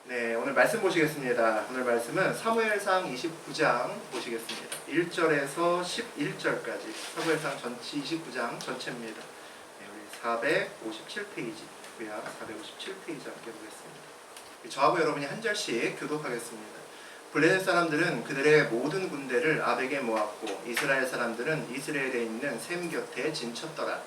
네, 오늘 말씀 보시겠습니다. 오늘 말씀은 사무엘상 29장 보시겠습니다. 1절에서 11절까지 사무엘상 전체 29장 전체입니다. 네, 우리 457페이지고요. 457페이지 함께 보겠습니다. 저하고 여러분이 한 절씩 교독하겠습니다. 블레셋 사람들은 그들의 모든 군대를 아벡에 모았고 이스라엘 사람들은 이스라엘에 있는 셈 곁에 진쳤더라.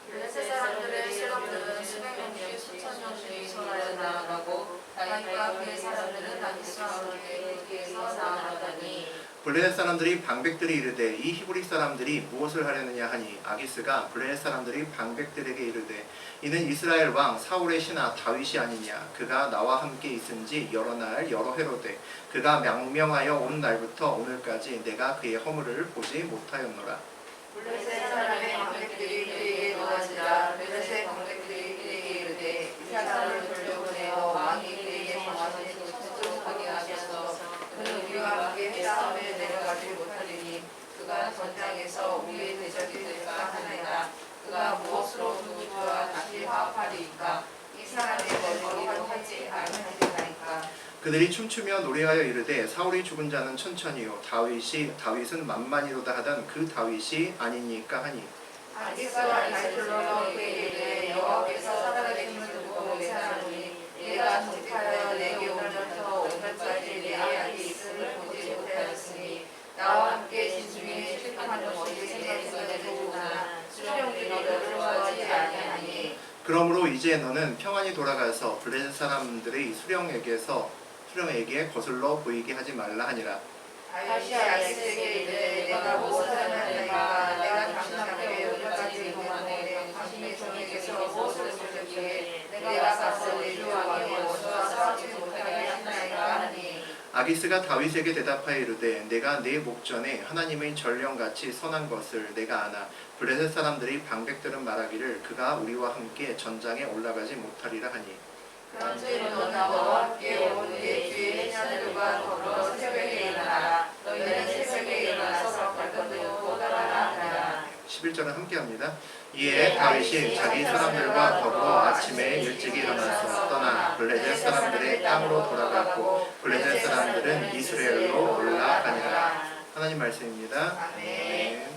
블레셋 사람들의 실험들은 수백 명씩 수천 명씩 이스라엘에 나아가고 다윗과 그의 사람들은 아기스 왕에게 거기에서 나아가더니 블레셋 사람들이 방백들이 이르되 이 히브리 사람들이 무엇을 하려느냐 하니 아기스가 블레셋 사람들이 방백들에게 이르되 이는 이스라엘 왕 사울의 신하 다윗이 아니냐. 그가 나와 함께 있은지 여러 날 여러 해로되 그가 명명하여 온 날부터 오늘까지 내가 그의 허물을 보지 못하였노라. 블레셋 사람의 방백들이 그에게 모아지자 블레셋 방백들이 그에게 이르되 이 사람을 돌려보내어 왕이 그에게 정하신 곳으로 가게 하셔서 그는 우리와 함께 싸움에 내려가지 못하리니 그가 전장에서 우리의 대적이 될까 하느니라. 그가 무엇으로 누구와 다시 화합하리이까. 이 사람의 머리로 하지 아니하리이까. 그들이 춤추며 노래하여 이르되 사울이 죽은 자는 천천히요 다윗은 만만이로다 하던 그 다윗이 아니니까 하니 아기스가 다시 불러서 그에게 이르되 여호와께서 살아계심을 듣고 외사하니 내가 정직하여 내게 오늘부터 오늘까지 내 아들이 있음을 보지 못하였으니 나와 함께 진중에 출입하는 것이 내 손에 두구나 수령들이 너를 좋아하지 아니하니. 그러므로 이제 너는 평안히 돌아가서 블레셋 사람들의 수령에게 거슬러 보이게 하지 말라 하니라. 다윗이 아기스에게 이르되 내가 무엇을 하였나이까. 내가 당신 앞에 오늘까지 동안에 당신의 종에게서 무엇을 보셨기에 내가 가서 내 주 왕의 원수와 싸우지 못하게 하나이까 하니. 아기스가 다윗에게 대답하여 이르되 내가 내 목전에 하나님의 전령같이 선한 것을 내가 아나 블레셋 사람들이 방백들은 말하기를 그가 우리와 함께 전장에 올라가지 못하리라 하니 그런즉 너는 나와 함께 온 내 주의 행사들과 더불어 새벽에 일어나라. 너희는 새벽에 일어나서 발걸음을 보다라 하니라. 11절은 함께합니다. 이에 다윗이 자기 사람들과 더불어 아침에 일찍 일어나서 떠나 블레셋 사람들의 땅으로 돌아갔고 블레셋 사람들은 이스라엘로 올라가니라. 하나님 말씀입니다. 네.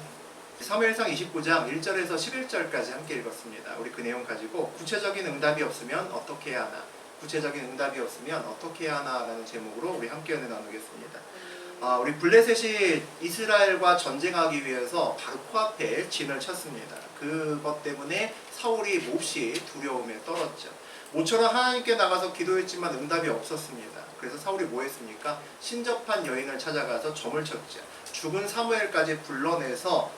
사무엘상 29장 1절에서 11절까지 함께 읽었습니다. 우리 그 내용 가지고 구체적인 응답이 없으면 어떻게 해야 하나, 구체적인 응답이 없으면 어떻게 해야 하나라는 제목으로 우리 함께 은혜 나누겠습니다. 우리 블레셋이 이스라엘과 전쟁하기 위해서 바로 코앞에 진을 쳤습니다. 그것 때문에 사울이 몹시 두려움에 떨었죠. 모처럼 하나님께 나가서 기도했지만 응답이 없었습니다. 그래서 사울이 뭐 했습니까? 신접한 여인을 찾아가서 점을 쳤죠. 죽은 사무엘까지 불러내서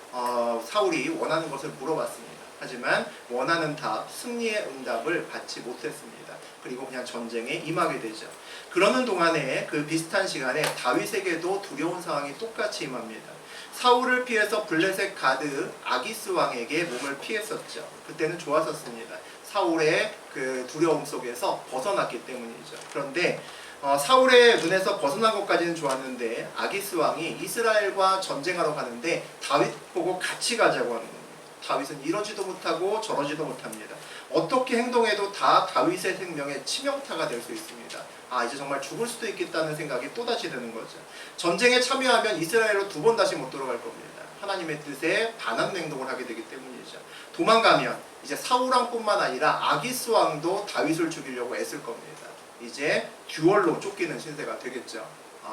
사울이 원하는 것을 물어봤습니다. 하지만 원하는 답, 승리의 응답을 받지 못했습니다. 그리고 그냥 전쟁에 임하게 되죠. 그러는 동안에 그 비슷한 시간에 다윗에게도 두려운 상황이 똑같이 임합니다. 사울을 피해서 블레셋 가드 아기스 왕에게 몸을 피했었죠. 그때는 좋았었습니다. 사울의 그 두려움 속에서 벗어났기 때문이죠. 그런데 사울의 눈에서 벗어난 것까지는 좋았는데 아기스 왕이 이스라엘과 전쟁하러 가는데 다윗 보고 같이 가자고 하는 겁니다. 다윗은 이러지도 못하고 저러지도 못합니다. 어떻게 행동해도 다 다윗의 생명에 치명타가 될 수 있습니다. 이제 정말 죽을 수도 있겠다는 생각이 또다시 드는 거죠. 전쟁에 참여하면 이스라엘로 두 번 다시 못 돌아갈 겁니다. 하나님의 뜻에 반하는 행동을 하게 되기 때문이죠. 도망가면 이제 사울왕뿐만 아니라 아기스 왕도 다윗을 죽이려고 애쓸 겁니다. 이제 듀얼로 쫓기는 신세가 되겠죠.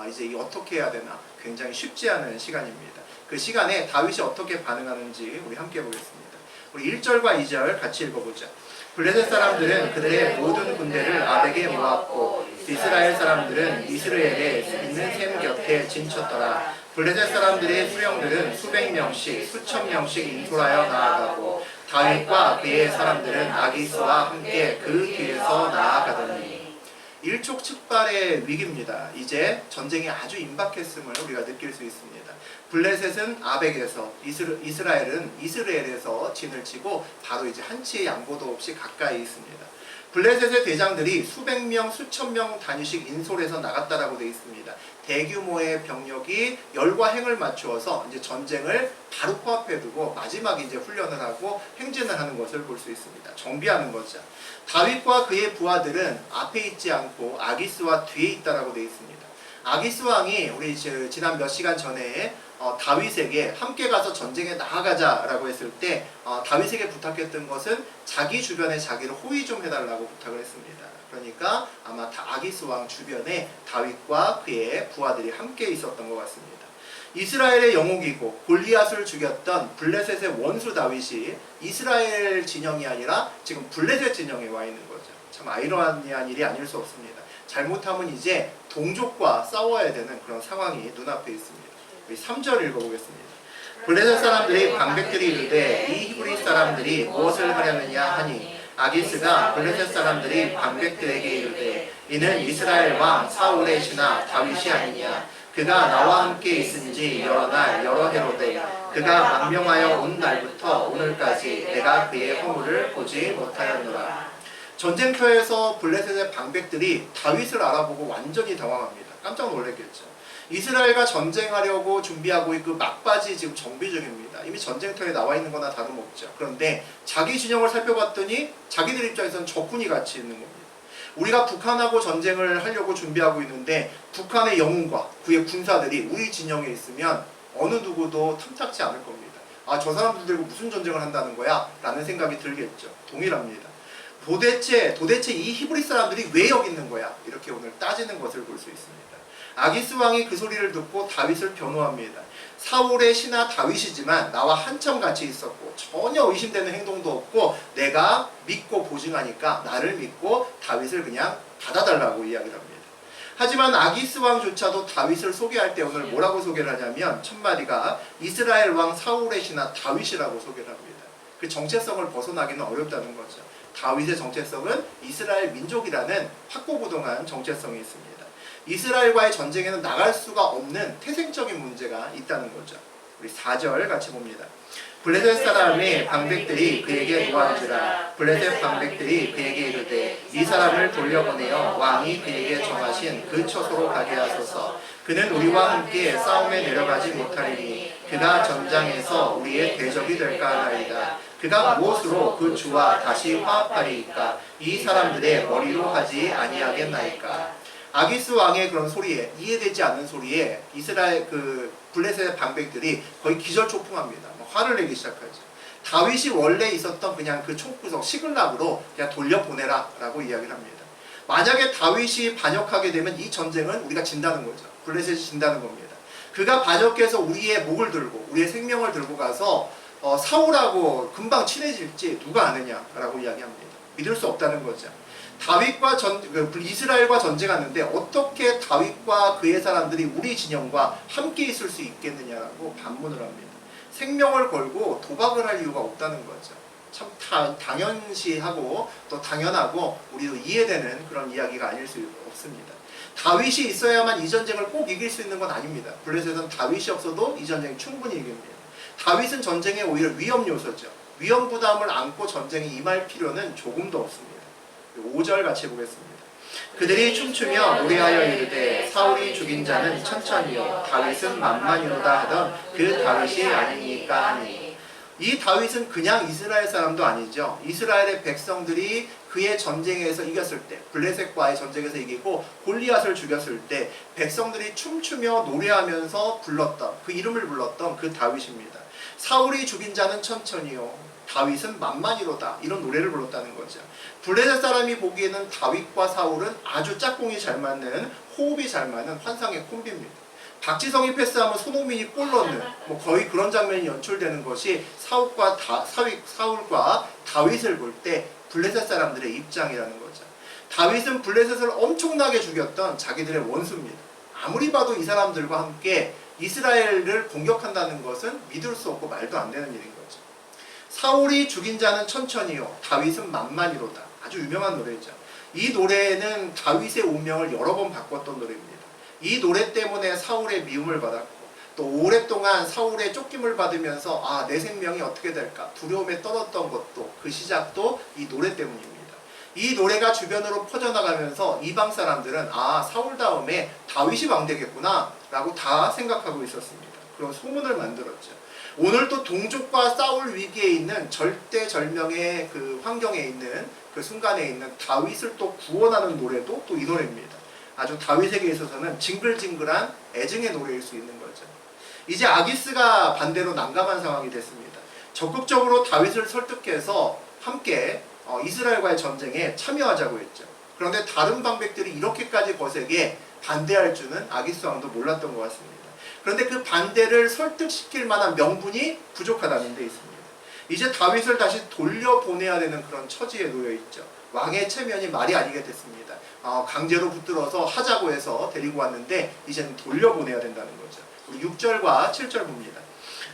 이제 이 어떻게 해야 되나 굉장히 쉽지 않은 시간입니다. 그 시간에 다윗이 어떻게 반응하는지 우리 함께 보겠습니다. 우리 1절과 2절 같이 읽어보죠. 블레셋 사람들은 그들의 모든 군대를 아벡에 모았고 이스라엘 사람들은 이스라엘에 있는 셈 곁에 진쳤더라. 블레셋 사람들의 수령들은 수백 명씩 수천 명씩 인솔하여 나아가고 다윗과 그의 사람들은 아기스와 함께 그 뒤에서 나아가더니 일촉즉발의 위기입니다. 이제 전쟁이 아주 임박했음을 우리가 느낄 수 있습니다. 블레셋은 아벡에서, 이스라엘은 이스라엘에서 진을 치고 바로 이제 한치의 양보도 없이 가까이 있습니다. 블레셋의 대장들이 수백 명, 수천 명 단위씩 인솔해서 나갔다라고 되어 있습니다. 대규모의 병력이 열과 행을 맞추어서 이제 전쟁을 바로 코앞에 두고 마지막에 이제 훈련을 하고 행진을 하는 것을 볼 수 있습니다. 정비하는 거죠. 다윗과 그의 부하들은 앞에 있지 않고 아기스와 뒤에 있다라고 되어 있습니다. 아기스 왕이 우리 지난 몇 시간 전에 다윗에게 함께 가서 전쟁에 나아가자라고 했을 때 다윗에게 부탁했던 것은 자기 주변에 자기를 호위 좀 해달라고 부탁을 했습니다. 그러니까 아마 아기스 왕 주변에 다윗과 그의 부하들이 함께 있었던 것 같습니다. 이스라엘의 영웅이고 골리앗을 죽였던 블레셋의 원수 다윗이 이스라엘 진영이 아니라 지금 블레셋 진영에 와 있는 거죠. 참 아이러니한 일이 아닐 수 없습니다. 잘못하면 이제 동족과 싸워야 되는 그런 상황이 눈앞에 있습니다. 우리 3절 읽어보겠습니다. 블레셋 사람들이 방백들이 이르되 이 히브리 사람들이 무엇을 하려느냐 하니 아기스가 블레셋 사람들이 방백들에게 이르되 이는 이스라엘 왕 사울의 신하 다윗이 아니냐. 그가 나와 함께 있은지 여러 날 여러 해로되 그가 망명하여 온 날부터 오늘까지 내가 그의 허물을 보지 못하였노라. 전쟁터에서 블레셋의 방백들이 다윗을 알아보고 완전히 당황합니다. 깜짝 놀랐겠죠. 이스라엘과 전쟁하려고 준비하고 있고 막바지 지금 정비 중입니다. 이미 전쟁터에 나와 있는 거나 다름없죠. 그런데 자기 진영을 살펴봤더니 자기들 입장에서는 적군이 같이 있는 겁니다. 우리가 북한하고 전쟁을 하려고 준비하고 있는데 북한의 영웅과 그의 군사들이 우리 진영에 있으면 어느 누구도 탐탁지 않을 겁니다. 아, 저 사람들 들고 무슨 전쟁을 한다는 거야? 라는 생각이 들겠죠. 동일합니다. 도대체 이 히브리 사람들이 왜 여기 있는 거야? 이렇게 오늘 따지는 것을 볼 수 있습니다. 아기스 왕이 그 소리를 듣고 다윗을 변호합니다. 사울의 신하 다윗이지만 나와 한참 같이 있었고 전혀 의심되는 행동도 없고 내가 믿고 보증하니까 나를 믿고 다윗을 그냥 받아달라고 이야기를 합니다. 하지만 아기스 왕조차도 다윗을 소개할 때 오늘 뭐라고 소개를 하냐면 첫 마디가 이스라엘 왕 사울의 신하 다윗이라고 소개를 합니다. 그 정체성을 벗어나기는 어렵다는 거죠. 다윗의 정체성은 이스라엘 민족이라는 확고부동한 정체성이 있습니다. 이스라엘과의 전쟁에는 나갈 수가 없는 태생적인 문제가 있다는 거죠. 우리 4절 같이 봅니다. 블레셋 사람의 방백들이 그에게 노하는지라. 블레셋 방백들이 그에게 이르되 이 사람을 돌려보내어 왕이 그에게 정하신 그 처소로 가게 하소서. 그는 우리와 함께 싸움에 내려가지 못하리니 그가 전장에서 우리의 대적이 될까 하나이다. 그가 무엇으로 그 주와 다시 화합하리이까? 이 사람들의 머리로 하지 아니하겠나이까? 아기스 왕의 그런 소리에, 이해되지 않는 소리에 이스라엘 블레셋의 방백들이 거의 기절초풍합니다. 화를 내기 시작하죠. 다윗이 원래 있었던 그냥 그 총구석 시글락으로 그냥 돌려보내라 라고 이야기를 합니다. 만약에 다윗이 반역하게 되면 이 전쟁은 우리가 진다는 거죠. 블레셋이 진다는 겁니다. 그가 반역해서 우리의 목을 들고 우리의 생명을 들고 가서 사울하고 금방 친해질지 누가 아느냐라고 이야기합니다. 믿을 수 없다는 거죠. 다윗과 이스라엘과 전쟁하는데 어떻게 다윗과 그의 사람들이 우리 진영과 함께 있을 수 있겠느냐라고 반문을 합니다. 생명을 걸고 도박을 할 이유가 없다는 거죠. 참 당연시하고 또 당연하고 우리도 이해되는 그런 이야기가 아닐 수 없습니다. 다윗이 있어야만 이 전쟁을 꼭 이길 수 있는 건 아닙니다. 블레셋은 다윗이 없어도 이 전쟁 충분히 이깁니다. 다윗은 전쟁의 오히려 위험 요소죠. 위험 부담을 안고 전쟁에 임할 필요는 조금도 없습니다. 5절 같이 보겠습니다. 그들이 춤추며 노래하여 이르되 사울이 죽인 자는 천천히요 다윗은 만만이로다 하던 그 다윗이 아니니까 하니. 이 다윗은 그냥 이스라엘 사람도 아니죠. 이스라엘의 백성들이 그의 전쟁에서 이겼을 때, 블레셋과의 전쟁에서 이기고 골리앗을 죽였을 때 백성들이 춤추며 노래하면서 불렀던, 그 이름을 불렀던 그 다윗입니다. 사울이 죽인 자는 천천히요 다윗은 만만이로다, 이런 노래를 불렀다는 거죠. 블레셋 사람이 보기에는 다윗과 사울은 아주 짝꿍이 잘 맞는, 호흡이 잘 맞는 환상의 콤비입니다. 박지성이 패스하면 손흥민이 골 넣는 거의 그런 장면이 연출되는 것이 사울과 다윗을 볼 때 블레셋 사람들의 입장이라는 거죠. 다윗은 블레셋을 엄청나게 죽였던 자기들의 원수입니다. 아무리 봐도 이 사람들과 함께 이스라엘을 공격한다는 것은 믿을 수 없고 말도 안 되는 일인 거죠. 사울이 죽인 자는 천천히요 다윗은 만만이로다. 아주 유명한 노래죠. 이 노래는 다윗의 운명을 여러 번 바꿨던 노래입니다. 이 노래 때문에 사울의 미움을 받았고 또 오랫동안 사울의 쫓김을 받으면서 내 생명이 어떻게 될까 두려움에 떨었던 것도 그 시작도 이 노래 때문입니다. 이 노래가 주변으로 퍼져나가면서 이방 사람들은 사울 다음에 다윗이 왕되겠구나 라고 다 생각하고 있었습니다. 그런 소문을 만들었죠. 오늘도 동족과 싸울 위기에 있는 절대절명의 그 환경에 있는 그 순간에 있는 다윗을 또 구원하는 노래도 또 이 노래입니다. 아주 다윗에게 있어서는 징글징글한 애증의 노래일 수 있는 거죠. 이제 아기스가 반대로 난감한 상황이 됐습니다. 적극적으로 다윗을 설득해서 함께 이스라엘과의 전쟁에 참여하자고 했죠. 그런데 다른 방백들이 이렇게까지 거세게 반대할 줄은 아기스 왕도 몰랐던 것 같습니다. 그런데 그 반대를 설득시킬 만한 명분이 부족하다는 데 있습니다. 이제 다윗을 다시 돌려보내야 되는 그런 처지에 놓여 있죠. 왕의 체면이 말이 아니게 됐습니다. 강제로 붙들어서 하자고 해서 데리고 왔는데 이제는 돌려보내야 된다는 거죠. 우리 6절과 7절 봅니다.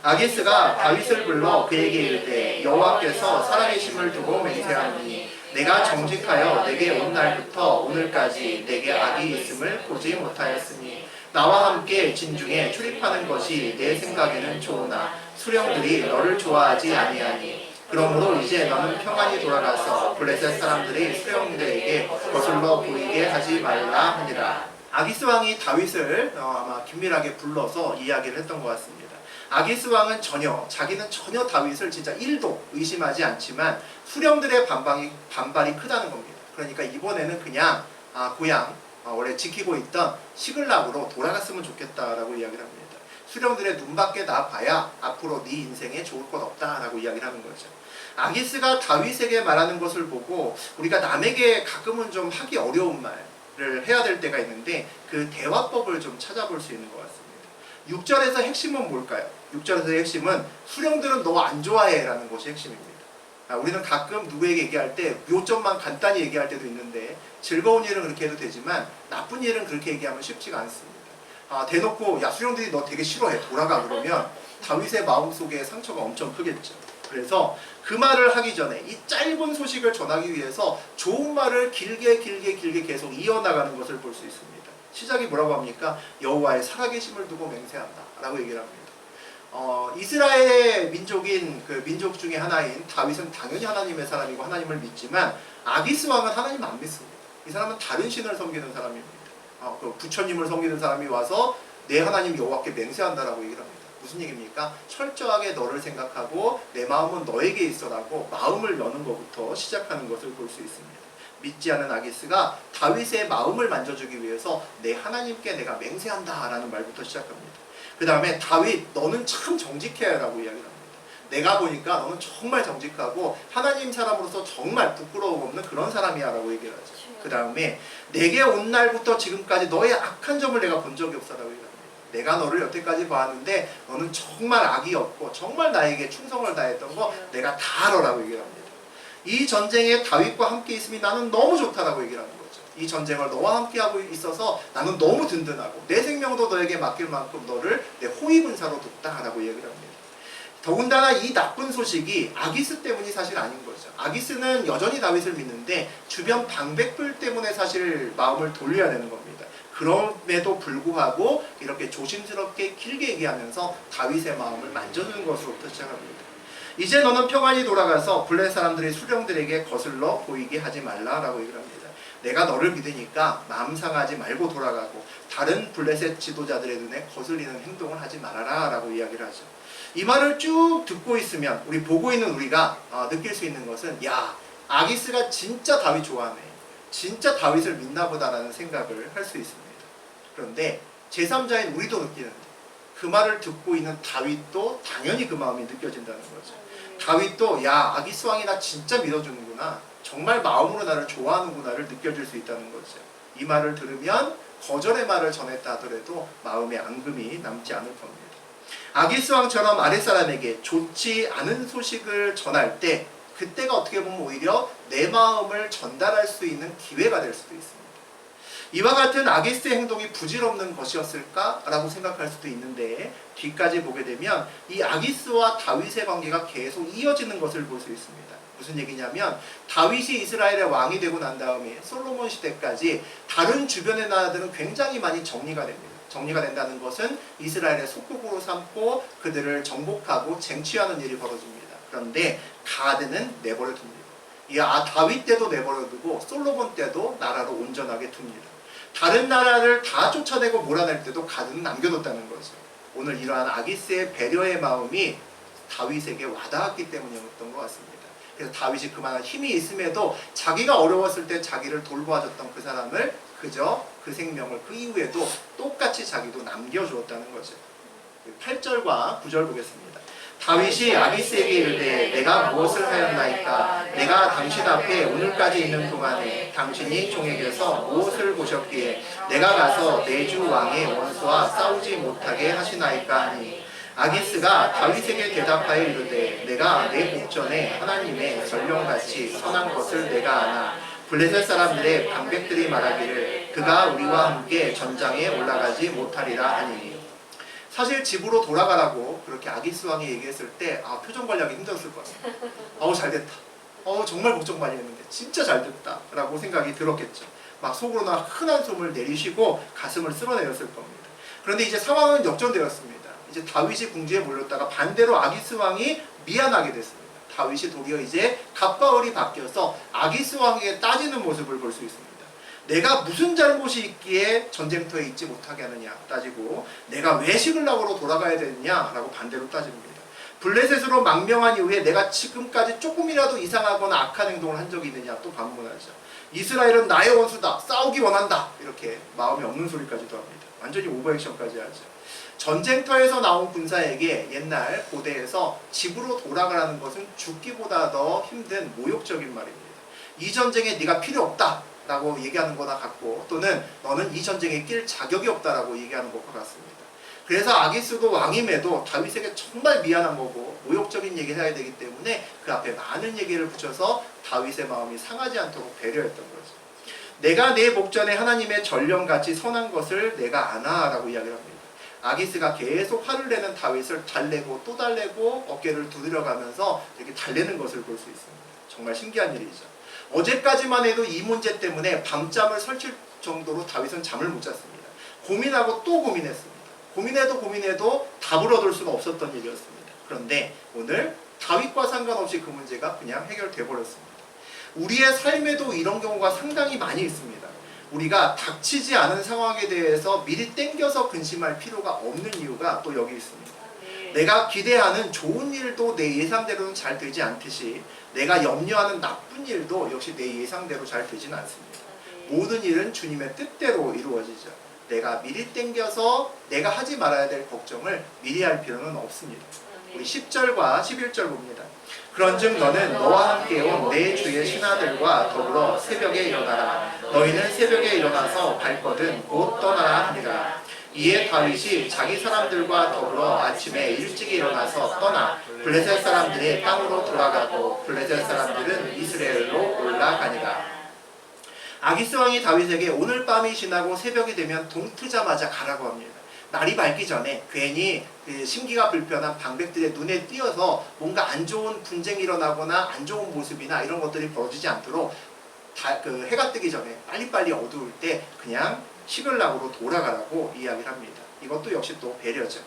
아기스가 다윗을 불러 그에게 이르되 여호와께서 살아계심을 두고 맹세하노니 내가 정직하여 내게 온 날부터 오늘까지 내게 악이 있음을 보지 못하였으니 나와 함께 진중에 출입하는 것이 내 생각에는 좋으나 수령들이 너를 좋아하지 아니하니 그러므로 이제 너는 평안히 돌아가서 블레셋 사람들이 수령들에게 거슬러 보이게 하지 말라 하니라. 아기스 왕이 다윗을 아마 긴밀하게 불러서 이야기를 했던 것 같습니다. 아기스 왕은 자기는 전혀 다윗을 진짜 1도 의심하지 않지만 수령들의 반발이 크다는 겁니다. 그러니까 이번에는 그냥 고향 원래 지키고 있던 시글락으로 돌아갔으면 좋겠다라고 이야기를 합니다. 수령들의 눈밖에 나봐야 앞으로 네 인생에 좋을 것 없다라고 이야기를 하는 거죠. 아기스가 다윗에게 말하는 것을 보고 우리가 남에게 가끔은 좀 하기 어려운 말을 해야 될 때가 있는데 그 대화법을 좀 찾아볼 수 있는 것 같습니다. 6절에서 핵심은 뭘까요? 6절에서 핵심은 수령들은 너 안 좋아해 라는 것이 핵심입니다. 우리는 가끔 누구에게 얘기할 때 요점만 간단히 얘기할 때도 있는데 즐거운 일은 그렇게 해도 되지만 나쁜 일은 그렇게 얘기하면 쉽지가 않습니다. 대놓고 야 수령들이 너 되게 싫어해 돌아가 그러면 다윗의 마음속에 상처가 엄청 크겠죠. 그래서 그 말을 하기 전에 이 짧은 소식을 전하기 위해서 좋은 말을 길게 계속 이어나가는 것을 볼 수 있습니다. 시작이 뭐라고 합니까? 여호와의 살아계심을 두고 맹세한다 라고 얘기를 합니다. 이스라엘의 민족인 그 민족 중에 하나인 다윗은 당연히 하나님의 사람이고 하나님을 믿지만 아기스 왕은 하나님 안 믿습니다. 이 사람은 다른 신을 섬기는 사람입니다. 그 부처님을 섬기는 사람이 와서 내 하나님 여호와께 맹세한다라고 얘기를 합니다. 무슨 얘기입니까? 철저하게 너를 생각하고 내 마음은 너에게 있어라고 마음을 여는 것부터 시작하는 것을 볼 수 있습니다. 믿지 않은 아기스가 다윗의 마음을 만져주기 위해서 내 하나님께 내가 맹세한다라는 말부터 시작합니다. 그 다음에 다윗 너는 참 정직해 라고 이야기를 합니다. 내가 보니까 너는 정말 정직하고 하나님 사람으로서 정말 부끄러움 없는 그런 사람이야 라고 얘기를 하죠. 그 다음에 내게 온 날부터 지금까지 너의 악한 점을 내가 본 적이 없어 라고 얘기를 합니다. 내가 너를 여태까지 봤는데 너는 정말 악이 없고 정말 나에게 충성을 다했던 거 내가 다 알아 라고 얘기를 합니다. 이 전쟁에 다윗과 함께 있음이 나는 너무 좋다라고 얘기를 하는 거죠. 이 전쟁을 너와 함께 하고 있어서 나는 너무 든든하고 내 생명도 너에게 맡길 만큼 너를 내 호위분사로 뒀다라고 얘기를 합니다. 더군다나 이 나쁜 소식이 아기스 때문이 사실 아닌 거죠. 아기스는 여전히 다윗을 믿는데 주변 방백들 때문에 사실 마음을 돌려야 되는 겁니다. 그럼에도 불구하고 이렇게 조심스럽게 길게 얘기하면서 다윗의 마음을 만져주는 것으로부터 시작합니다. 이제 너는 평안히 돌아가서 블레셋 사람들이 수령들에게 거슬러 보이게 하지 말라라고 얘기를 합니다. 내가 너를 믿으니까 마음 상하지 말고 돌아가고 다른 블레셋 지도자들의 눈에 거슬리는 행동을 하지 말아라 라고 이야기를 하죠. 이 말을 쭉 듣고 있으면 우리 보고 있는 우리가 느낄 수 있는 것은 야 아기스가 진짜 다윗 좋아하네, 진짜 다윗을 믿나 보다라는 생각을 할 수 있습니다. 그런데 제3자인 우리도 느끼는데 그 말을 듣고 있는 다윗도 당연히 그 마음이 느껴진다는 거죠. 다윗도 야 아기스 왕이 나 진짜 믿어주는구나, 정말 마음으로 나를 좋아하는구나를 느껴질 수 있다는 거죠. 이 말을 들으면 거절의 말을 전했다 하더라도 마음에 앙금이 남지 않을 겁니다. 아기스 왕처럼 아랫사람에게 좋지 않은 소식을 전할 때 그때가 어떻게 보면 오히려 내 마음을 전달할 수 있는 기회가 될 수도 있습니다. 이와 같은 아기스의 행동이 부질없는 것이었을까라고 생각할 수도 있는데 뒤까지 보게 되면 이 아기스와 다윗의 관계가 계속 이어지는 것을 볼 수 있습니다. 무슨 얘기냐면 다윗이 이스라엘의 왕이 되고 난 다음에 솔로몬 시대까지 다른 주변의 나라들은 굉장히 많이 정리가 됩니다. 정리가 된다는 것은 이스라엘의 속국으로 삼고 그들을 정복하고 쟁취하는 일이 벌어집니다. 그런데 가드는 내버려 둡니다. 다윗 때도 내버려두고 솔로몬 때도 나라를 온전하게 둡니다. 다른 나라를 다 쫓아내고 몰아낼 때도 가드는 남겨뒀다는 거죠. 오늘 이러한 아기스의 배려의 마음이 다윗에게 와닿았기 때문이었던 것 같습니다. 그래서 다윗이 그만한 힘이 있음에도 자기가 어려웠을 때 자기를 돌보아줬던 그 사람을 그저 그 생명을 그 이후에도 똑같이 자기도 남겨주었다는 거죠. 8절과 9절 보겠습니다. 다윗이 아기스에게 이르되 내가 무엇을 하였나이까? 내가 당신 앞에 오늘까지 있는 동안에 당신이 종에게서 무엇을 보셨기에 내가 가서 내 주 왕의 원수와 싸우지 못하게 하시나이까 하니, 아기스가 다윗에게 대답하여 이르되 내가 내 목전에 하나님의 전령같이 선한 것을 내가 아나 블레셋 사람들의 방백들이 말하기를 그가 우리와 함께 전장에 올라가지 못하리라 하니. 사실 집으로 돌아가라고 그렇게 아기스 왕이 얘기했을 때 표정 관리하기 힘들었을 것 같아요. 잘됐다. 정말 걱정 많이 했는데 진짜 잘됐다 라고 생각이 들었겠죠. 막 속으로나 큰 한숨을 내리시고 가슴을 쓸어내렸을 겁니다. 그런데 이제 상황은 역전되었습니다. 이제 다윗이 궁지에 몰렸다가 반대로 아기스 왕이 미안하게 됐습니다. 다윗이 도리어 이제 갑바을이 바뀌어서 아기스 왕에게 따지는 모습을 볼 수 있습니다. 내가 무슨 잘못이 있기에 전쟁터에 있지 못하게 하느냐 따지고, 내가 왜 시글락으로 돌아가야 되느냐라고 반대로 따집니다. 블레셋으로 망명한 이후에 내가 지금까지 조금이라도 이상하거나 악한 행동을 한 적이 있느냐 또 반문하죠. 이스라엘은 나의 원수다, 싸우기 원한다, 이렇게 마음이 없는 소리까지도 합니다. 완전히 오버액션까지 하죠. 전쟁터에서 나온 군사에게 옛날 고대에서 집으로 돌아가라는 것은 죽기보다 더 힘든 모욕적인 말입니다. 이 전쟁에 네가 필요 없다 라고 얘기하는 거나 같고, 또는 너는 이 전쟁에 낄 자격이 없다라고 얘기하는 것과 같습니다. 그래서 아기스도 왕임에도 다윗에게 정말 미안한 거고 모욕적인 얘기를 해야 되기 때문에 그 앞에 많은 얘기를 붙여서 다윗의 마음이 상하지 않도록 배려했던 거죠. 내가 내 목전에 하나님의 전령같이 선한 것을 내가 아나 라고 이야기를 합니다. 아기스가 계속 화를 내는 다윗을 달래고 또 달래고 어깨를 두드려가면서 이렇게 달래는 것을 볼 수 있습니다. 정말 신기한 일이죠. 어제까지만 해도 이 문제 때문에 밤잠을 설칠 정도로 다윗은 잠을 못 잤습니다. 고민하고 또 고민했습니다. 고민해도 답을 얻을 수가 없었던 일이었습니다. 그런데 오늘 다윗과 상관없이 그 문제가 그냥 해결돼 버렸습니다. 우리의 삶에도 이런 경우가 상당히 많이 있습니다. 우리가 닥치지 않은 상황에 대해서 미리 땡겨서 근심할 필요가 없는 이유가 또 여기 있습니다. 내가 기대하는 좋은 일도 내 예상대로는 잘 되지 않듯이 내가 염려하는 나쁜 일도 역시 내 예상대로 잘 되지는 않습니다. 모든 일은 주님의 뜻대로 이루어지죠. 내가 미리 땡겨서 내가 하지 말아야 될 걱정을 미리 할 필요는 없습니다. 우리 10절과 11절 봅니다. 그런즉 너는 너와 함께 온 내 주의 신하들과 더불어 새벽에 일어나라. 너희는 새벽에 일어나서 발거든 곧 떠나라 하니라. 이에 다윗이 자기 사람들과 더불어 아침에 일찍 일어나서 떠나 블레셋 사람들의 땅으로 돌아가고 블레셋 사람들은 이스라엘로 올라가니라. 아기스 왕이 다윗에게 오늘 밤이 지나고 새벽이 되면 동트자마자 가라고 합니다. 날이 밝기 전에 괜히 심기가 불편한 방백들의 눈에 띄어서 뭔가 안 좋은 분쟁이 일어나거나 안 좋은 모습이나 이런 것들이 벌어지지 않도록 해가 뜨기 전에 빨리빨리 어두울 때 그냥 시글락으로 돌아가라고 이야기를 합니다. 이것도 역시 또 배려죠.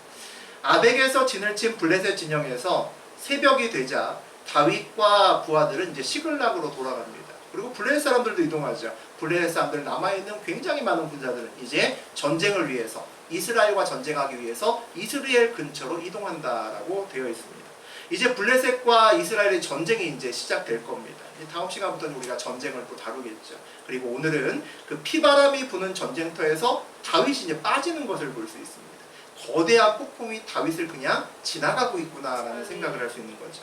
아벡에서 진을 친 블레셋 진영에서 새벽이 되자 다윗과 부하들은 이제 시글락으로 돌아갑니다. 그리고 블레셋 사람들도 이동하죠. 블레셋 사람들 남아있는 굉장히 많은 군사들은 이제 전쟁을 위해서 이스라엘과 전쟁하기 위해서 이스라엘 근처로 이동한다라고 되어 있습니다. 이제 블레셋과 이스라엘의 전쟁이 이제 시작될 겁니다. 다음 시간부터는 우리가 전쟁을 또 다루겠죠. 그리고 오늘은 그 피바람이 부는 전쟁터에서 다윗이 이제 빠지는 것을 볼 수 있습니다. 거대한 폭풍이 다윗을 그냥 지나가고 있구나라는 생각을 할 수 있는 거죠.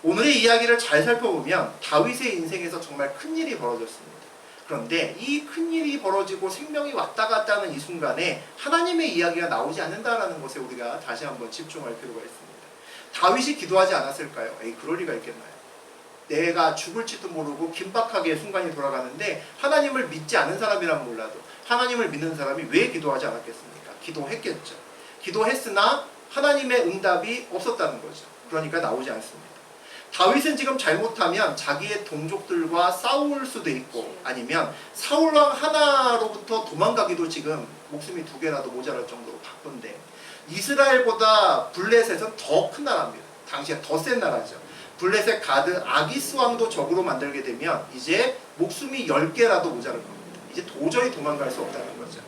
오늘의 이야기를 잘 살펴보면 다윗의 인생에서 정말 큰일이 벌어졌습니다. 그런데 이 큰일이 벌어지고 생명이 왔다 갔다 하는 이 순간에 하나님의 이야기가 나오지 않는다는 것에 우리가 다시 한번 집중할 필요가 있습니다. 다윗이 기도하지 않았을까요? 그럴 리가 있겠나요? 내가 죽을지도 모르고 긴박하게 순간이 돌아가는데 하나님을 믿지 않은 사람이란 몰라도 하나님을 믿는 사람이 왜 기도하지 않았겠습니까? 기도했겠죠. 기도했으나 하나님의 응답이 없었다는 거죠. 그러니까 나오지 않습니다. 다윗은 지금 잘못하면 자기의 동족들과 싸울 수도 있고 아니면 사울왕 하나로부터 도망가기도 지금 목숨이 2개라도 모자랄 정도로 바쁜데 이스라엘보다 블레셋은 더 큰 나라입니다. 당시에 더 센 나라죠. 블레셋 가드 아기스 왕도 적으로 만들게 되면 이제 목숨이 10개라도 모자랄 겁니다. 이제 도저히 도망갈 수 없다는 거죠.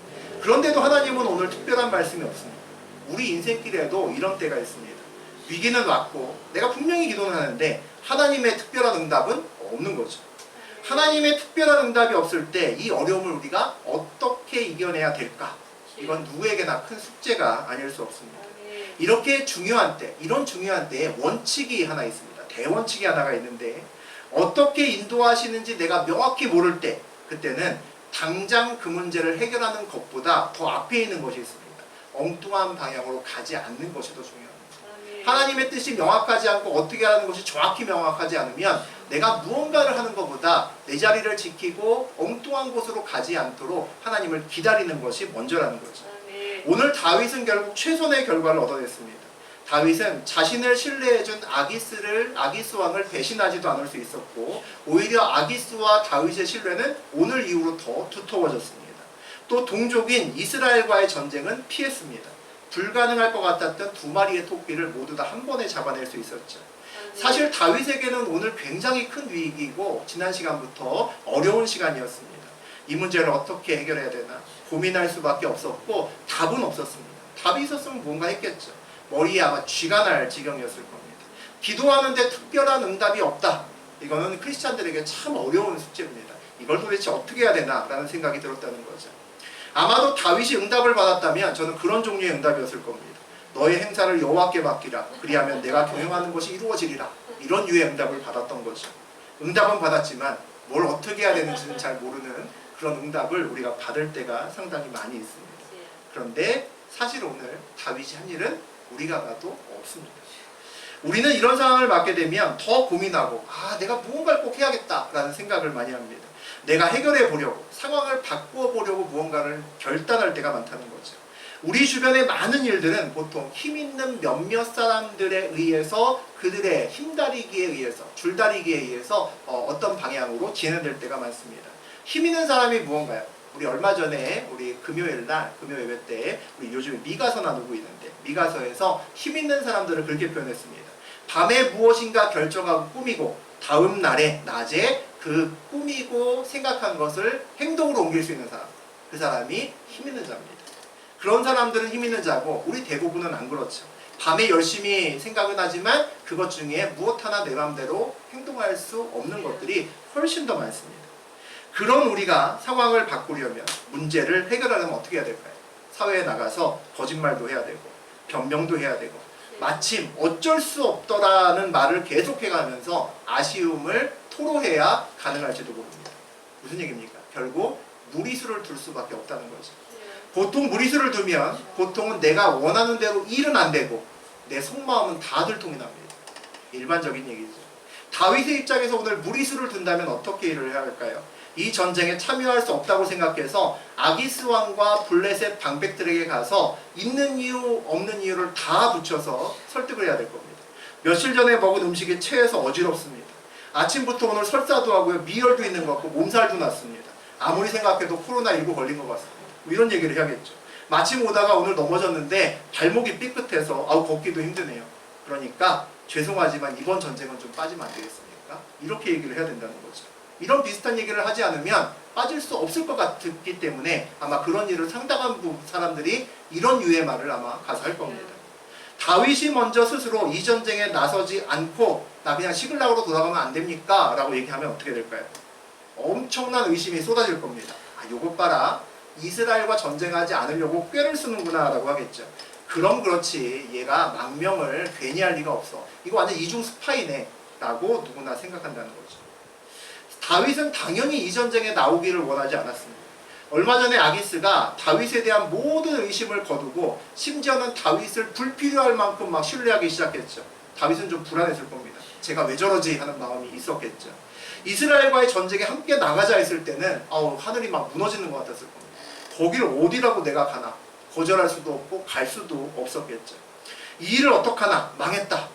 그런데도 하나님은 오늘 특별한 말씀이 없습니다. 우리 인생길에도 이런 때가 있습니다. 위기는 왔고 내가 분명히 기도는 하는데 하나님의 특별한 응답은 없는 거죠. 하나님의 특별한 응답이 없을 때 이 어려움을 우리가 어떻게 이겨내야 될까? 이건 누구에게나 큰 숙제가 아닐 수 없습니다. 이렇게 중요한 때, 이런 중요한 때에 원칙이 하나 있습니다. 대원칙이 하나가 있는데 어떻게 인도하시는지 내가 명확히 모를 때 그때는 당장 그 문제를 해결하는 것보다 더 앞에 있는 것이 있습니다. 엉뚱한 방향으로 가지 않는 것이 더 중요합니다. 하나님의 뜻이 명확하지 않고 어떻게 하는 것이 정확히 명확하지 않으면 내가 무언가를 하는 것보다 내 자리를 지키고 엉뚱한 곳으로 가지 않도록 하나님을 기다리는 것이 먼저라는 거죠. 오늘 다윗은 결국 최선의 결과를 얻어냈습니다. 다윗은 자신을 신뢰해준 아기스 왕을 배신하지도 않을 수 있었고 오히려 아기스와 다윗의 신뢰는 오늘 이후로 더 두터워졌습니다. 또 동족인 이스라엘과의 전쟁은 피했습니다. 불가능할 것 같았던 2마리의 토끼를 모두 다 한 번에 잡아낼 수 있었죠. 사실 다윗에게는 오늘 굉장히 큰 위기이고 지난 시간부터 어려운 시간이었습니다. 이 문제를 어떻게 해결해야 되나 고민할 수밖에 없었고 답은 없었습니다. 답이 있었으면 뭔가 했겠죠. 머리에 아마 쥐가 날 지경이었을 겁니다. 기도하는데 특별한 응답이 없다. 이거는 크리스찬들에게 참 어려운 숙제입니다. 이걸 도대체 어떻게 해야 되나 라는 생각이 들었다는 거죠. 아마도 다윗이 응답을 받았다면 저는 그런 종류의 응답이었을 겁니다. 너의 행사를 여호와께 맡기라. 그리하면 내가 경영하는 것이 이루어지리라. 이런 유의 응답을 받았던 거죠. 응답은 받았지만 뭘 어떻게 해야 되는지는 잘 모르는 그런 응답을 우리가 받을 때가 상당히 많이 있습니다. 그런데 사실 오늘 다윗이 한 일은 우리가 봐도 없습니다. 우리는 이런 상황을 맞게 되면 더 고민하고 내가 무언가를 꼭 해야겠다라는 생각을 많이 합니다. 내가 해결해 보려고 상황을 바꾸어 보려고 무언가를 결단할 때가 많다는 거죠. 우리 주변의 많은 일들은 보통 힘 있는 몇몇 사람들에 의해서 그들의 힘다리기에 의해서 줄다리기에 의해서 어떤 방향으로 진행될 때가 많습니다. 힘 있는 사람이 무언가요? 우리 얼마 전에 우리 금요일 예배 때 우리 요즘에 미가서 나누고 있는데 미가서에서 힘 있는 사람들을 그렇게 표현했습니다. 밤에 무엇인가 결정하고 꾸미고 다음 날에 낮에 그 꾸미고 생각한 것을 행동으로 옮길 수 있는 사람, 그 사람이 힘 있는 자입니다. 그런 사람들은 힘 있는 자고 우리 대부분은 안 그렇죠. 밤에 열심히 생각은 하지만 그것 중에 무엇 하나 내 마음대로 행동할 수 없는 것들이 훨씬 더 많습니다. 그런 우리가 상황을 바꾸려면 문제를 해결하려면 어떻게 해야 될까요? 사회에 나가서 거짓말도 해야 되고 변명도 해야 되고 마침 어쩔 수 없더라는 말을 계속해가면서 아쉬움을 토로해야 가능할지도 모릅니다. 무슨 얘기입니까? 결국 무리수를 둘 수밖에 없다는 거죠. 보통 무리수를 두면 보통은 내가 원하는 대로 일은 안 되고 내 속마음은 다 들통이 납니다. 일반적인 얘기죠. 다윗의 입장에서 오늘 무리수를 둔다면 어떻게 일을 해야 할까요? 이 전쟁에 참여할 수 없다고 생각해서 아기스 왕과 블레셋 방백들에게 가서 있는 이유 없는 이유를 다 붙여서 설득을 해야 될 겁니다. 며칠 전에 먹은 음식이 체해서 어지럽습니다. 아침부터 오늘 설사도 하고요, 미열도 있는 것 같고 몸살도 났습니다. 아무리 생각해도 코로나19 걸린 것 같습니다. 뭐 이런 얘기를 해야겠죠. 마침 오다가 오늘 넘어졌는데 발목이 삐끗해서 걷기도 힘드네요. 그러니까 죄송하지만 이번 전쟁은 좀 빠지면 안 되겠습니까? 이렇게 얘기를 해야 된다는 거죠. 이런 비슷한 얘기를 하지 않으면 빠질 수 없을 것 같기 때문에 아마 그런 일을 상당한 사람들이 이런 유의 말을 아마 가서 할 겁니다. 다윗이 먼저 스스로 이 전쟁에 나서지 않고 나 그냥 시글락으로 돌아가면 안 됩니까? 라고 얘기하면 어떻게 될까요? 엄청난 의심이 쏟아질 겁니다. 요것 봐라. 이스라엘과 전쟁하지 않으려고 꾀를 쓰는구나 라고 하겠죠. 그럼 그렇지 얘가 망명을 괜히 할 리가 없어. 이거 완전 이중 스파이네 라고 누구나 생각한다는 거죠. 다윗은 당연히 이 전쟁에 나오기를 원하지 않았습니다. 얼마 전에 아기스가 다윗에 대한 모든 의심을 거두고 심지어는 다윗을 불필요할 만큼 막 신뢰하기 시작했죠. 다윗은 좀 불안했을 겁니다. 제가 왜 저러지 하는 마음이 있었겠죠. 이스라엘과의 전쟁에 함께 나가자 했을 때는 하늘이 막 무너지는 것 같았을 겁니다. 거기를 어디라고 내가 가나. 거절할 수도 없고 갈 수도 없었겠죠. 이 일을 어떡하나. 망했다.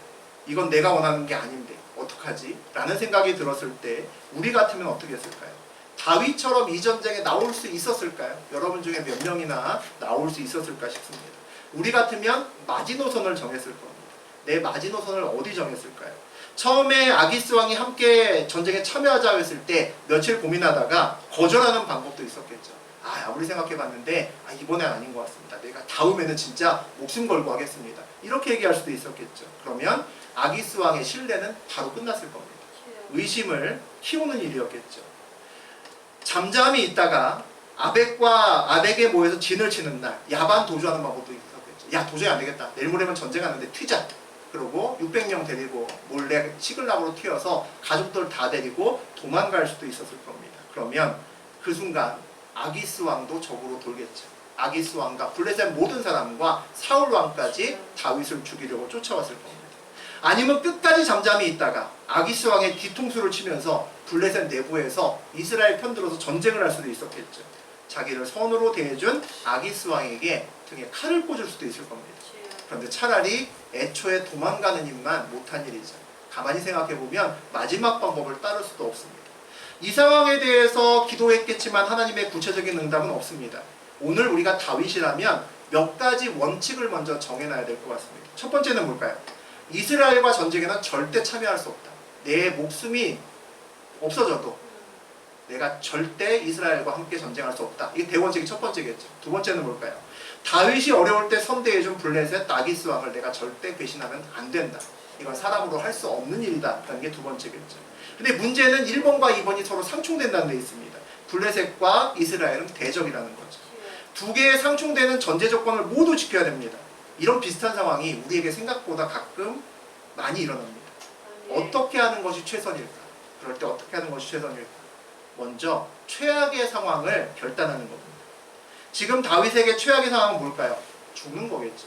이건 내가 원하는 게 아닌데 어떡하지? 라는 생각이 들었을 때 우리 같으면 어떻게 했을까요? 다윗처럼 이 전쟁에 나올 수 있었을까요? 여러분 중에 몇 명이나 나올 수 있었을까 싶습니다. 우리 같으면 마지노선을 정했을 겁니다. 내 마지노선을 어디 정했을까요? 처음에 아기스 왕이 함께 전쟁에 참여하자고 했을 때 며칠 고민하다가 거절하는 방법도 있었겠죠. 아무리 생각해봤는데 이번엔 아닌 것 같습니다. 내가 다음에는 진짜 목숨 걸고 하겠습니다. 이렇게 얘기할 수도 있었겠죠. 그러면 아기스 왕의 신뢰는 바로 끝났을 겁니다. 의심을 키우는 일이었겠죠. 잠잠히 있다가 아벡에 모여서 진을 치는 날 야반 도주하는 방법도 있었겠죠. 야, 도저히 안 되겠다. 내일 모레면 전쟁하는데 튀자. 그러고 600명 데리고 몰래 시글락으로 튀어서 가족들 다 데리고 도망갈 수도 있었을 겁니다. 그러면 그 순간 아기스 왕도 적으로 돌겠죠. 아기스 왕과 블레셋 모든 사람과 사울 왕까지 다윗을 죽이려고 쫓아왔을 겁니다. 아니면 끝까지 잠잠히 있다가 아기스 왕의 뒤통수를 치면서 블레셋 내부에서 이스라엘 편들어서 전쟁을 할 수도 있었겠죠. 자기를 선으로 대해준 아기스 왕에게 등에 칼을 꽂을 수도 있을 겁니다. 그런데 차라리 애초에 도망가는 일만 못한 일이죠. 가만히 생각해보면 마지막 방법을 따를 수도 없습니다. 이 상황에 대해서 기도했겠지만 하나님의 구체적인 응답은 없습니다. 오늘 우리가 다윗이라면 몇 가지 원칙을 먼저 정해놔야 될 것 같습니다. 첫 번째는 뭘까요? 이스라엘과 전쟁에는 절대 참여할 수 없다. 내 목숨이 없어져도 내가 절대 이스라엘과 함께 전쟁할 수 없다. 이게 대원칙이 첫 번째겠죠. 두 번째는 뭘까요? 다윗이 어려울 때 선대해준 블레셋 아기스 왕을 내가 절대 배신하면 안 된다. 이건 사람으로 할 수 없는 일이다. 라는 게 두 번째겠죠. 근데 문제는 1번과 2번이 서로 상충된다는 데 있습니다. 블레셋과 이스라엘은 대적이라는 거죠. 두 개의 상충되는 전제 조건을 모두 지켜야 됩니다. 이런 비슷한 상황이 우리에게 생각보다 가끔 많이 일어납니다. 어떻게 하는 것이 최선일까? 그럴 때 어떻게 하는 것이 최선일까? 먼저 최악의 상황을 결단하는 겁니다. 지금 다윗에게 최악의 상황은 뭘까요? 죽는 거겠죠.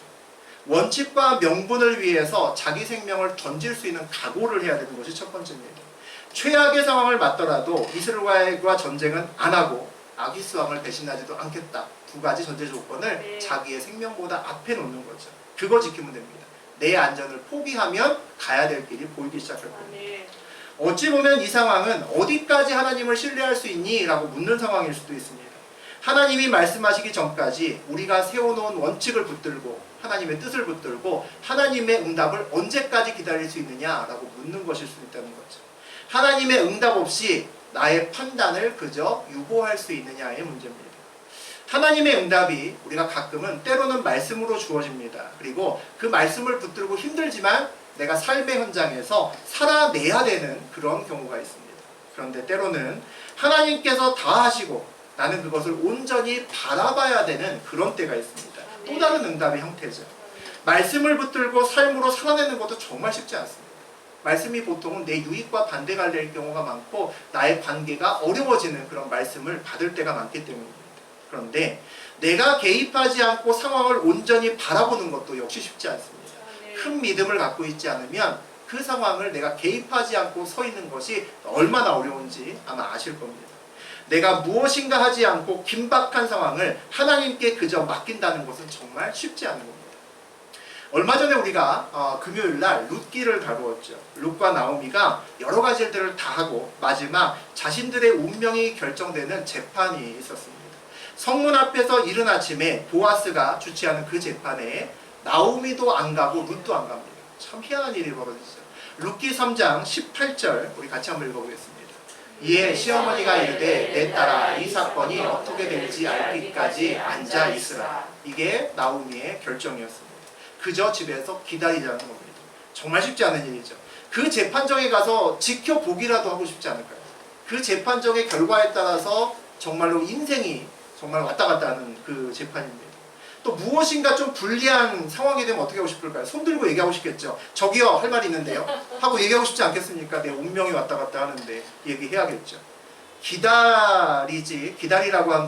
원칙과 명분을 위해서 자기 생명을 던질 수 있는 각오를 해야 되는 것이 첫 번째입니다. 최악의 상황을 맞더라도 이스라엘과 전쟁은 안 하고 아기스 왕을 배신하지도 않겠다. 두 가지 전제 조건을 자기의 생명보다 앞에 놓는 거죠. 그거 지키면 됩니다. 내 안전을 포기하면 가야 될 길이 보이기 시작할 겁니다. 어찌 보면 이 상황은 어디까지 하나님을 신뢰할 수 있니? 라고 묻는 상황일 수도 있습니다. 하나님이 말씀하시기 전까지 우리가 세워놓은 원칙을 붙들고 하나님의 뜻을 붙들고 하나님의 응답을 언제까지 기다릴 수 있느냐라고 묻는 것일 수 있다는 거죠. 하나님의 응답 없이 나의 판단을 그저 유보할 수 있느냐의 문제입니다. 하나님의 응답이 우리가 가끔은 때로는 말씀으로 주어집니다. 그리고 그 말씀을 붙들고 힘들지만 내가 삶의 현장에서 살아내야 되는 그런 경우가 있습니다. 그런데 때로는 하나님께서 다 하시고 나는 그것을 온전히 바라봐야 되는 그런 때가 있습니다. 또 다른 응답의 형태죠. 말씀을 붙들고 삶으로 살아내는 것도 정말 쉽지 않습니다. 말씀이 보통은 내 유익과 반대가 될 경우가 많고 나의 관계가 어려워지는 그런 말씀을 받을 때가 많기 때문입니다. 그런데 내가 개입하지 않고 상황을 온전히 바라보는 것도 역시 쉽지 않습니다. 큰 믿음을 갖고 있지 않으면 그 상황을 내가 개입하지 않고 서 있는 것이 얼마나 어려운지 아마 아실 겁니다. 내가 무엇인가 하지 않고 긴박한 상황을 하나님께 그저 맡긴다는 것은 정말 쉽지 않은 겁니다. 얼마 전에 우리가 금요일날 룻기를 다루었죠. 룻과 나오미가 여러 가지 일들을 다 하고 마지막 자신들의 운명이 결정되는 재판이 있었습니다. 성문 앞에서 이른 아침에 보아스가 주최하는 그 재판에 나오미도 안 가고 룻도 안 갑니다. 참 희한한 일이 벌어지죠. 룻기 3장 18절 우리 같이 한번 읽어보겠습니다. 이에 시어머니가 이르되 내 딸아 이 사건이 어떻게 될지 알기까지 앉아 있으라. 이게 나오미의 결정이었습니다. 그저 집에서 기다리자는 겁니다. 정말 쉽지 않은 일이죠. 그 재판정에 가서 지켜보기라도 하고 싶지 않을까요? 그 재판정의 결과에 따라서 정말로 인생이 정말 왔다 갔다 하는 그 재판입니다. 또 무엇인가 좀 불리한 상황이 되면 어떻게 하고 싶을까요? 손 들고 얘기하고 싶겠죠. 저기요 할 말이 있는데요 하고 얘기하고 싶지 않겠습니까? 내 운명이 왔다 갔다 하는데 얘기해야겠죠. 기다리라고 한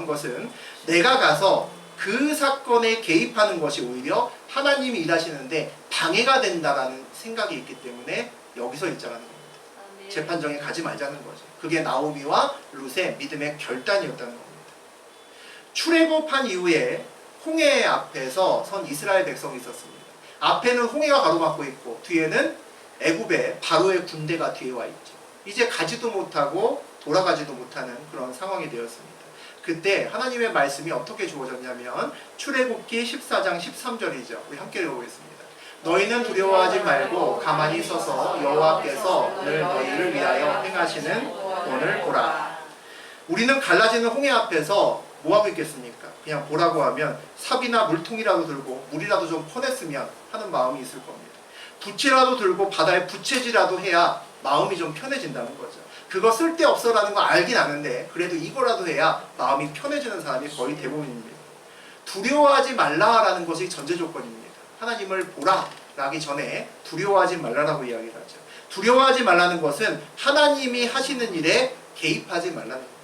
것은 내가 가서 그 사건에 개입하는 것이 오히려 하나님이 일하시는데 방해가 된다라는 생각이 있기 때문에 여기서 있자는 겁니다. 재판정에 가지 말자는 거죠. 그게 나오미와 룻의 믿음의 결단이었다는 겁니다. 출애굽한 이후에 홍해 앞에서 선 이스라엘 백성이 있었습니다. 앞에는 홍해가 가로막고 있고 뒤에는 애굽의 바로의 군대가 뒤에 와 있죠. 이제 가지도 못하고 돌아가지도 못하는 그런 상황이 되었습니다. 그때 하나님의 말씀이 어떻게 주어졌냐면 출애굽기 14장 13절이죠. 우리 함께 읽어보겠습니다. 너희는 두려워하지 말고 가만히 서서 여호와께서 오늘 너희를 위하여 행하시는 오늘 보라. 우리는 갈라지는 홍해 앞에서 뭐하고 있겠습니까? 그냥 보라고 하면 삽이나 물통이라도 들고 물이라도 좀 퍼냈으면 하는 마음이 있을 겁니다. 부채라도 들고 바다에 부채질이라도 해야 마음이 좀 편해진다는 거죠. 그거 쓸데없어라는 거 알긴 아는데 그래도 이거라도 해야 마음이 편해지는 사람이 거의 대부분입니다. 두려워하지 말라라는 것이 전제 조건입니다. 하나님을 보라 라기 전에 두려워하지 말라라고 이야기를 하죠. 두려워하지 말라는 것은 하나님이 하시는 일에 개입하지 말라는 겁니다.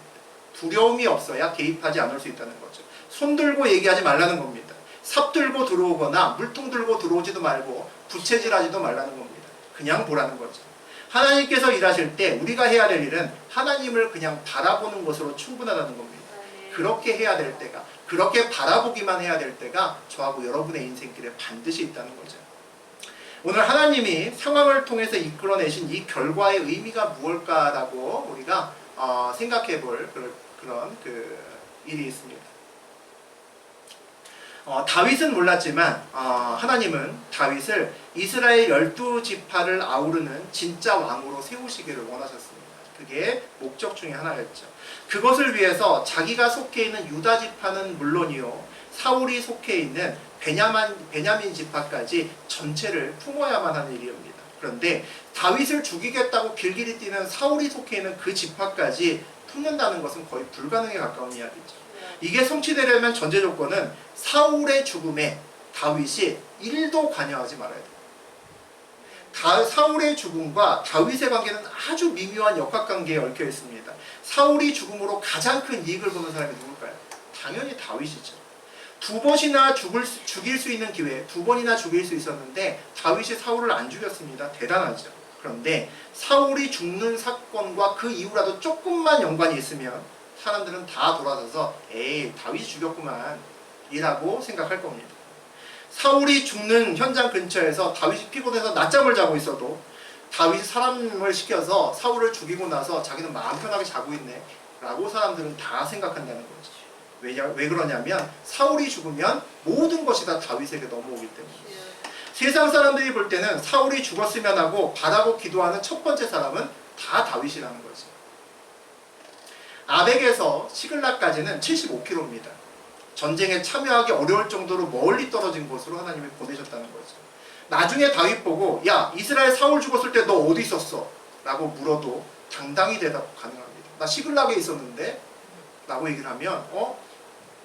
두려움이 없어야 개입하지 않을 수 있다는 거죠. 손 들고 얘기하지 말라는 겁니다. 삽 들고 들어오거나 물통 들고 들어오지도 말고 부채질하지도 말라는 겁니다. 그냥 보라는 거죠. 하나님께서 일하실 때 우리가 해야 될 일은 하나님을 그냥 바라보는 것으로 충분하다는 겁니다. 그렇게 해야 될 때가, 그렇게 바라보기만 해야 될 때가 저하고 여러분의 인생길에 반드시 있다는 거죠. 오늘 하나님이 상황을 통해서 이끌어내신 이 결과의 의미가 무엇일까라고 우리가 생각해 볼 그런 일이 있습니다. 다윗은 몰랐지만 하나님은 다윗을 이스라엘 12지파를 아우르는 진짜 왕으로 세우시기를 원하셨습니다. 그게 목적 중에 하나였죠. 그것을 위해서 자기가 속해 있는 유다 지파는 물론이요 사울이 속해 있는 베냐민 지파까지 전체를 품어야만 하는 일이옵니다. 그런데 다윗을 죽이겠다고 길길이 뛰는 사울이 속해 있는 그 지파까지 품는다는 것은 거의 불가능에 가까운 이야기죠. 이게 성취되려면 전제 조건은 사울의 죽음에 다윗이 1도 관여하지 말아야 돼요. 사울의 죽음과 다윗의 관계는 아주 미묘한 역학관계에 얽혀 있습니다. 사울이 죽음으로 가장 큰 이익을 보는 사람이 누굴까요? 당연히 다윗이죠. 두 번이나 죽일 수 있는 기회, 두 번이나 죽일 수 있었는데 다윗이 사울을 안 죽였습니다. 대단하죠. 그런데 사울이 죽는 사건과 그 이후라도 조금만 연관이 있으면 사람들은 다 돌아서서 에이 다윗이 죽였구만 이라고 생각할 겁니다. 사울이 죽는 현장 근처에서 다윗이 피곤해서 낮잠을 자고 있어도 다윗이 사람을 시켜서 사울을 죽이고 나서 자기는 마음 편하게 자고 있네 라고 사람들은 다 생각한다는 거죠. 왜 그러냐면 사울이 죽으면 모든 것이 다 다윗에게 넘어오기 때문에. 세상 사람들이 볼 때는 사울이 죽었으면 하고 바라고 기도하는 첫 번째 사람은 다 다윗이라는 거죠. 아벡에서 시글락까지는 75km입니다. 전쟁에 참여하기 어려울 정도로 멀리 떨어진 곳으로 하나님이 보내셨다는 거죠. 나중에 다윗 보고 야 이스라엘 사울 죽었을 때 너 어디 있었어? 라고 물어도 당당히 대답 가능합니다. 나 시글락에 있었는데 라고 얘기를 하면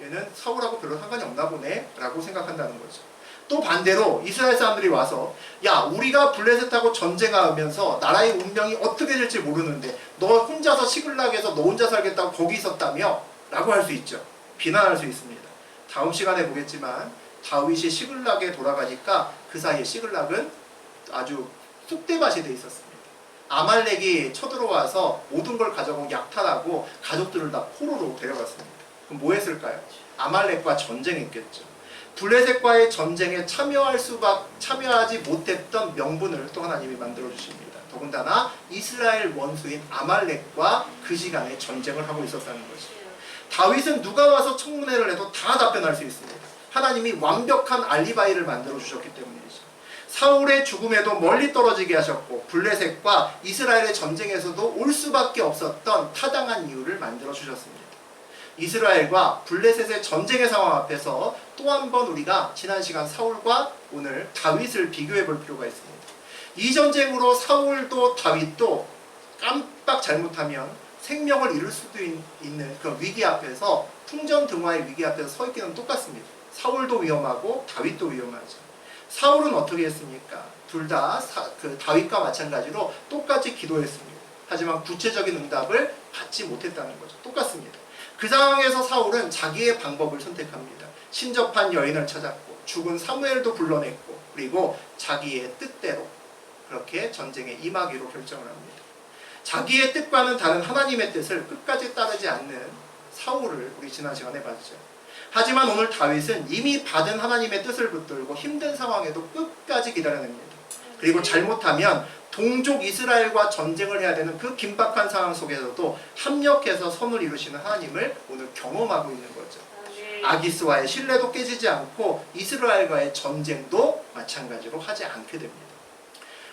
얘는 사울하고 별로 상관이 없나 보네 라고 생각한다는 거죠. 또 반대로 이스라엘 사람들이 와서 야 우리가 블레셋하고 전쟁하면서 나라의 운명이 어떻게 될지 모르는데 너 혼자서 시글락에서 너 혼자 살겠다고 거기 있었다며? 라고 할 수 있죠. 비난할 수 있습니다. 다음 시간에 보겠지만 다윗이 시글락에 돌아가니까 그 사이에 시글락은 아주 쑥대밭이 돼 있었습니다. 아말렉이 쳐들어와서 모든 걸 가져가고 약탈하고 가족들을 다 포로로 데려갔습니다. 그럼 뭐 했을까요? 아말렉과 전쟁했겠죠. 블레셋과의 전쟁에 참여하지 못했던 명분을 또 하나님이 만들어 주십니다. 더군다나 이스라엘 원수인 아말렉과 그 시간에 전쟁을 하고 있었다는 것이죠. 다윗은 누가 와서 청문회를 해도 다 답변할 수 있습니다. 하나님이 완벽한 알리바이를 만들어 주셨기 때문이죠. 사울의 죽음에도 멀리 떨어지게 하셨고 블레셋과 이스라엘의 전쟁에서도 올 수밖에 없었던 타당한 이유를 만들어 주셨습니다. 이스라엘과 블레셋의 전쟁의 상황 앞에서 또 한 번 우리가 지난 시간 사울과 오늘 다윗을 비교해 볼 필요가 있습니다. 이 전쟁으로 사울도 다윗도 깜빡 잘못하면 생명을 잃을 수도 있는 그런 위기 앞에서 풍전등화의 위기 앞에서 서 있기는 똑같습니다. 사울도 위험하고 다윗도 위험하죠. 사울은 어떻게 했습니까? 둘 다 다윗과 마찬가지로 똑같이 기도했습니다. 하지만 구체적인 응답을 받지 못했다는 거죠. 똑같습니다. 그 상황에서 사울은 자기의 방법을 선택합니다. 신접한 여인을 찾았고 죽은 사무엘도 불러냈고 그리고 자기의 뜻대로 그렇게 전쟁에 임하기로 결정을 합니다. 자기의 뜻과는 다른 하나님의 뜻을 끝까지 따르지 않는 사울을 우리 지난 시간에 봤죠. 하지만 오늘 다윗은 이미 받은 하나님의 뜻을 붙들고 힘든 상황에도 끝까지 기다려냅니다. 그리고 잘못하면 동족 이스라엘과 전쟁을 해야 되는 그 긴박한 상황 속에서도 합력해서 선을 이루시는 하나님을 오늘 경험하고 있는 거죠. 아기스와의 신뢰도 깨지지 않고 이스라엘과의 전쟁도 마찬가지로 하지 않게 됩니다.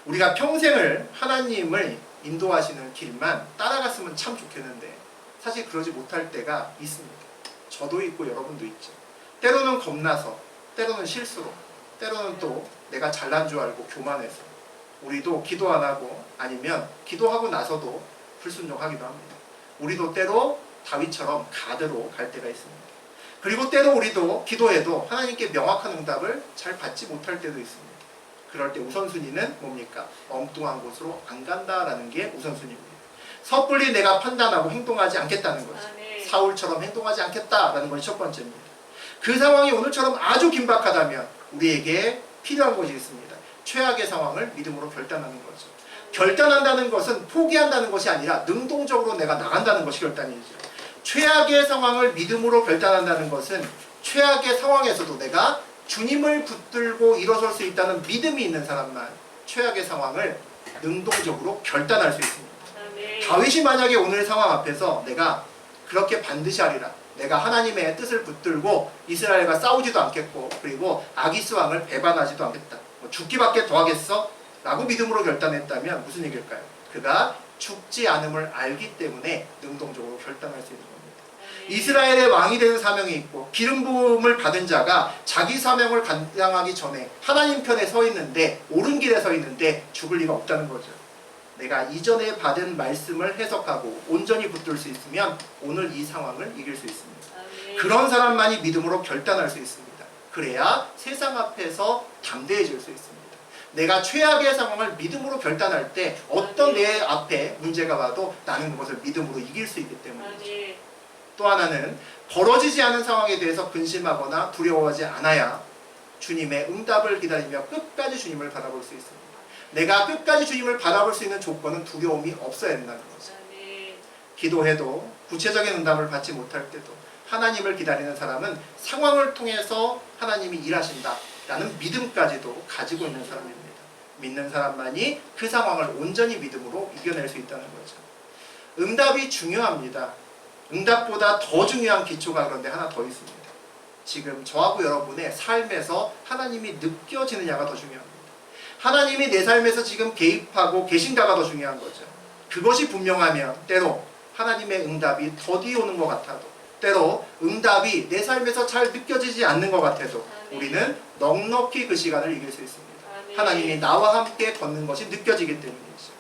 우리가 평생을 하나님을 인도하시는 길만 따라갔으면 참 좋겠는데 사실 그러지 못할 때가 있습니다. 저도 있고 여러분도 있죠. 때로는 겁나서, 때로는 실수로, 때로는 또 내가 잘난 줄 알고 교만해서 우리도 기도 안 하고 아니면 기도하고 나서도 불순종하기도 합니다. 우리도 때로 다윗처럼 가드로 갈 때가 있습니다. 그리고 때로 우리도 기도해도 하나님께 명확한 응답을 잘 받지 못할 때도 있습니다. 그럴 때 우선순위는 뭡니까? 엉뚱한 곳으로 안 간다라는 게 우선순위입니다. 섣불리 내가 판단하고 행동하지 않겠다는 거죠. 사울처럼 행동하지 않겠다라는 것이 첫 번째입니다. 그 상황이 오늘처럼 아주 긴박하다면 우리에게 필요한 것이 있습니다. 최악의 상황을 믿음으로 결단하는 거죠. 결단한다는 것은 포기한다는 것이 아니라 능동적으로 내가 나간다는 것이 결단이죠. 최악의 상황을 믿음으로 결단한다는 것은 최악의 상황에서도 내가 주님을 붙들고 일어설 수 있다는 믿음이 있는 사람만 최악의 상황을 능동적으로 결단할 수 있습니다. 다윗이 만약에 오늘 상황 앞에서 내가 그렇게 반드시 하리라, 내가 하나님의 뜻을 붙들고 이스라엘과 싸우지도 않겠고 그리고 아기스 왕을 배반하지도 않겠다, 죽기밖에 더 하겠어? 라고 믿음으로 결단했다면 무슨 얘기일까요? 그가 죽지 않음을 알기 때문에 능동적으로 결단할 수 있는 겁니다. 이스라엘의 왕이 되는 사명이 있고 기름 부음을 받은 자가 자기 사명을 감당하기 전에 하나님 편에 서 있는데, 옳은 길에 서 있는데 죽을 리가 없다는 거죠. 내가 이전에 받은 말씀을 해석하고 온전히 붙들 수 있으면 오늘 이 상황을 이길 수 있습니다. 그런 사람만이 믿음으로 결단할 수 있습니다. 그래야 세상 앞에서 담대해질 수 있습니다. 내가 최악의 상황을 믿음으로 결단할 때 어떤 내 앞에 문제가 와도 나는 그것을 믿음으로 이길 수 있기 때문이죠. 또 하나는 벌어지지 않은 상황에 대해서 근심하거나 두려워하지 않아야 주님의 응답을 기다리며 끝까지 주님을 바라볼 수 있습니다. 내가 끝까지 주님을 바라볼 수 있는 조건은 두려움이 없어야 된다는 거죠. 기도해도 구체적인 응답을 받지 못할 때도 하나님을 기다리는 사람은 상황을 통해서 하나님이 일하신다라는 믿음까지도 가지고 있는 사람입니다. 믿는 사람만이 그 상황을 온전히 믿음으로 이겨낼 수 있다는 거죠. 응답이 중요합니다. 응답보다 더 중요한 기초가 그런데 하나 더 있습니다. 지금 저하고 여러분의 삶에서 하나님이 느껴지느냐가 더 중요합니다. 하나님이 내 삶에서 지금 개입하고 계신가가 더 중요한 거죠. 그것이 분명하면 때로 하나님의 응답이 더디 오는 것 같아도, 때로 응답이 내 삶에서 잘 느껴지지 않는 것 같아도 우리는 넉넉히 그 시간을 이길 수 있습니다. 하나님이 나와 함께 걷는 것이 느껴지기 때문이죠.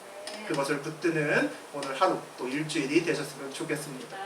그것을 붙드는 오늘 하루 또 일주일이 되셨으면 좋겠습니다.